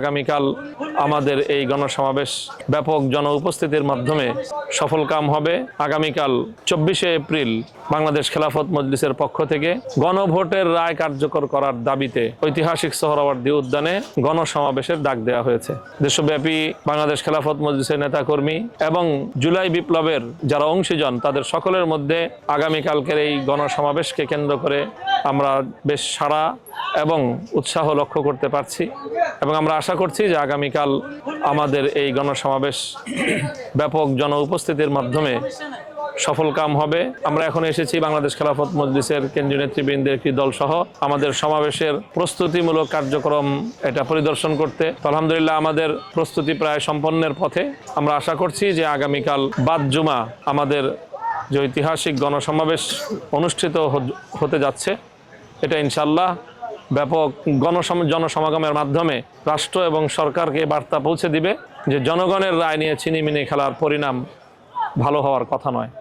আগামীকাল আমাদের এই গণসমাবেশ ব্যাপক জন উপস্থিতির মাধ্যমে সফলকাম হবে। আগামীকাল 24শে এপ্রিল বাংলাদেশ খেলাফত মজলিসের পক্ষ থেকে গণভোটের রায় কার্যকর করার দাবিতে ঐতিহাসিক সোহরাওয়ার্দী উদ্যানে গণসমাবেশের ডাক দেওয়া হয়েছে। দেশব্যাপী বাংলাদেশ খেলাফত মজলিসের নেতাকর্মী এবং জুলাই বিপ্লবের যারা অংশীজন তাদের সকলের মধ্যে আগামীকালকের এই গণসমাবেশকে কেন্দ্র করে আমরা বেশ সাড়া এবং উৎসাহ লক্ষ্য করতে পারছি এবং আমরা আশা করছি যে আগামীকাল আমাদের এই গণসমাবেশ ব্যাপক জন উপস্থিতির মাধ্যমে সফলকাম হবে। আমরা এখন এসেছি বাংলাদেশ খেলাফত মজলিসের কেন্দ্রীয় নেতৃবৃন্দের একটি দল সহ আমাদের সমাবেশের প্রস্তুতিমূলক কার্যক্রম এটা পরিদর্শন করতে। আলহামদুলিল্লাহ আমাদের প্রস্তুতি প্রায় সম্পন্নের পথে। আমরা আশা করছি যে আগামীকাল বাদ জুমা আমাদের যে ঐতিহাসিক গণসমাবেশ অনুষ্ঠিত হতে যাচ্ছে এটা ইনশাআল্লাহ ব্যাপক জনসমাগমের মাধ্যমে রাষ্ট্র এবং সরকারকে বার্তা পৌঁছে দিবে যে জনগণের রায় নিয়ে ছিনিমিনি খেলার পরিণাম ভালো হওয়ার কথা নয়।